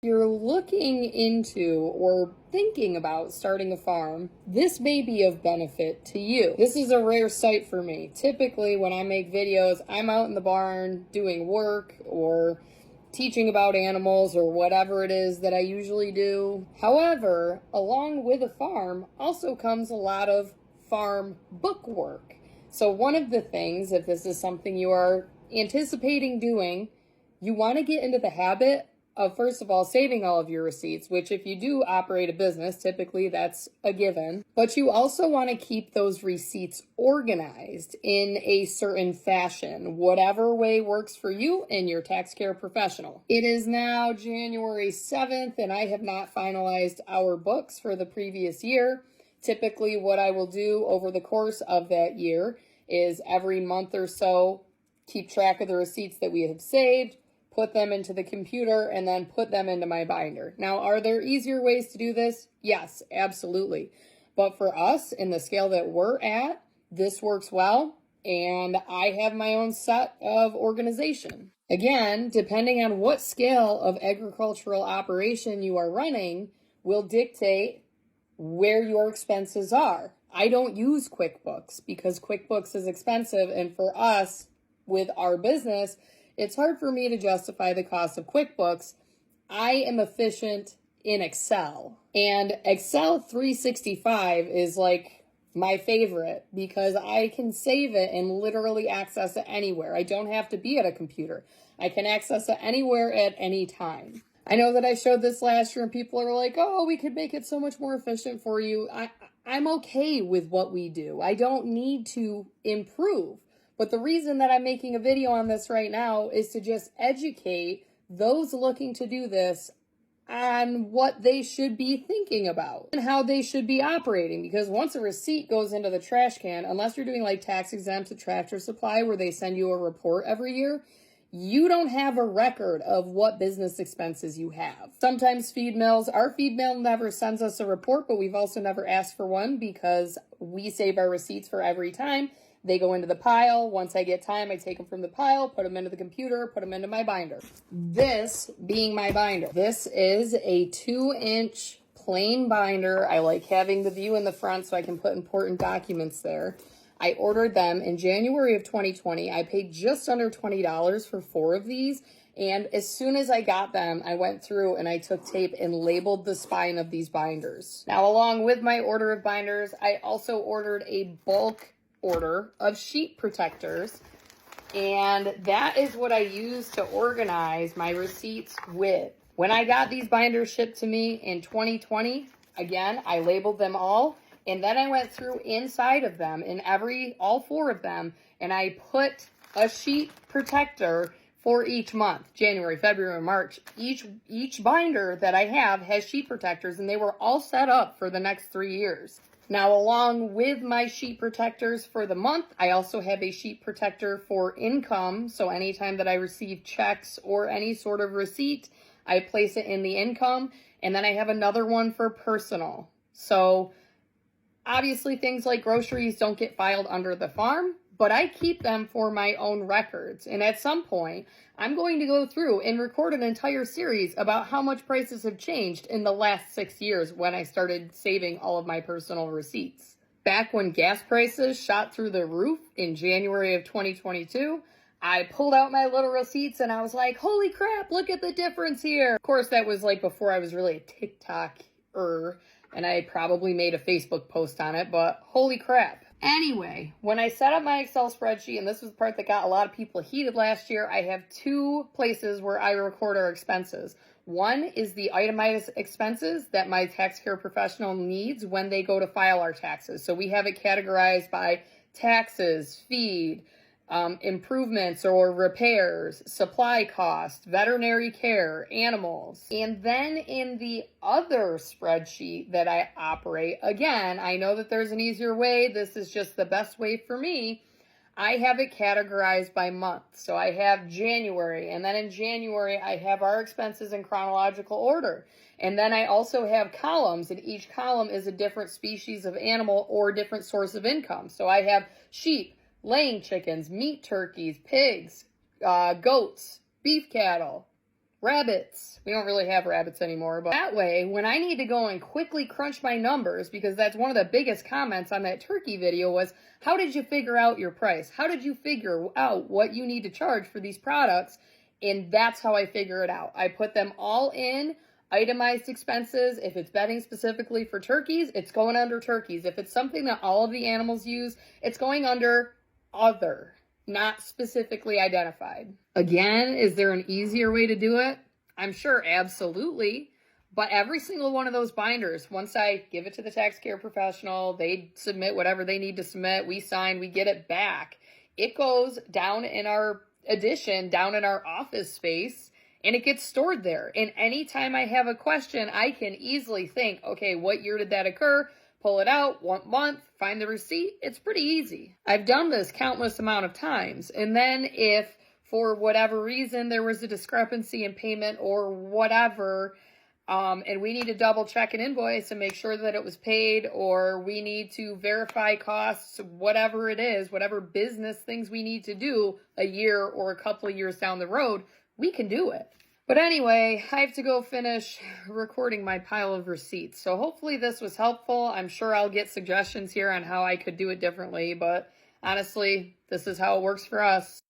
You're looking into or thinking about starting a farm, this may be of benefit to you. This is a rare sight for me. Typically, when I make videos, I'm out in the barn doing work or teaching about animals or whatever it is that I usually do. However, along with a farm also comes a lot of farm book work. So one of the things, if this is something you are anticipating doing, you want to get into the habit of, first of all, saving all of your receipts, which if you do operate a business, typically that's a given. But you also want to keep those receipts organized in a certain fashion, whatever way works for you and your tax care professional. It is now January 7th, and I have not finalized our books for the previous year. Typically, what I will do over the course of that year is every month or so, keep track of the receipts that we have saved, put them into the computer, and then put them into my binder. Now, are there easier ways to do this? Yes, absolutely. But for us, in the scale that we're at, this works well, and I have my own set of organization. Again, depending on what scale of agricultural operation you are running will dictate where your expenses are. I don't use QuickBooks because QuickBooks is expensive, and for us, with our business, it's hard for me to justify the cost of QuickBooks. I am efficient in Excel, and Excel 365 is like my favorite because I can save it and literally access it anywhere. I don't have to be at a computer. I can access it anywhere at any time. I know that I showed this last year and people are like, oh, we could make it so much more efficient for you. I'm okay with what we do. I don't need to improve. But the reason that I'm making a video on this right now is to just educate those looking to do this on what they should be thinking about and how they should be operating. Because once a receipt goes into the trash can, unless you're doing like tax exempt to Tractor Supply where they send you a report every year, you don't have a record of what business expenses you have. Sometimes our feed mill never sends us a report, but we've also never asked for one because we save our receipts for every time. They go into the pile. Once I get time, I take them from the pile, put them into the computer, put them into my binder. This being my binder. This is a 2-inch plain binder. I like having the view in the front so I can put important documents there. I ordered them in January of 2020. I paid just under $20 for 4 of these. And as soon as I got them, I went through and I took tape and labeled the spine of these binders. Now, along with my order of binders, I also ordered a bulk order of sheet protectors, and that is what I use to organize my receipts with. When I got these binders shipped to me in 2020, again, I labeled them all, and then I went through inside of them in all 4 of them, and I put a sheet protector for each month. January, February, March. Each binder that I have has sheet protectors, and they were all set up for the next 3 years. Now, along with my sheet protectors for the month, I also have a sheet protector for income. So anytime that I receive checks or any sort of receipt, I place it in the income. And then I have another one for personal. So obviously things like groceries don't get filed under the farm, but I keep them for my own records. And at some point, I'm going to go through and record an entire series about how much prices have changed in the last 6 years when I started saving all of my personal receipts. Back when gas prices shot through the roof in January of 2022, I pulled out my little receipts and I was like, holy crap, look at the difference here. Of course, that was like before I was really a TikToker, and I probably made a Facebook post on it, but holy crap. Anyway, when I set up my Excel spreadsheet, and this was the part that got a lot of people heated last year, I have 2 places where I record our expenses. One is the itemized expenses that my tax care professional needs when they go to file our taxes. So we have it categorized by taxes, feed, improvements or repairs, supply cost, veterinary care, animals. And then in the other spreadsheet that I operate, again, I know that there's an easier way. This is just the best way for me. I have it categorized by month. So I have January, and then in January, I have our expenses in chronological order. And then I also have columns, and each column is a different species of animal or different source of income. So I have sheep, laying chickens, meat turkeys, pigs, goats, beef cattle, rabbits. We don't really have rabbits anymore, but that way, when I need to go and quickly crunch my numbers, because that's one of the biggest comments on that turkey video was, how did you figure out your price? How did you figure out what you need to charge for these products? And that's how I figure it out. I put them all in itemized expenses. If it's bedding specifically for turkeys, it's going under turkeys. If it's something that all of the animals use, it's going under other, not specifically identified. Again, is there an easier way to do it? I'm sure, absolutely. But every single one of those binders, once I give it to the tax care professional, they submit whatever they need to submit, we sign, we get it back. It goes down in our addition, down in our office space, and it gets stored there. And anytime I have a question, I can easily think, okay, what year did that occur? Pull it out, 1 month, find the receipt. It's pretty easy. I've done this countless amount of times. And then if for whatever reason there was a discrepancy in payment or whatever, and we need to double check an invoice and make sure that it was paid, or we need to verify costs, whatever it is, whatever business things we need to do a year or a couple of years down the road, we can do it. But anyway, I have to go finish recording my pile of receipts. So hopefully this was helpful. I'm sure I'll get suggestions here on how I could do it differently, but honestly, this is how it works for us.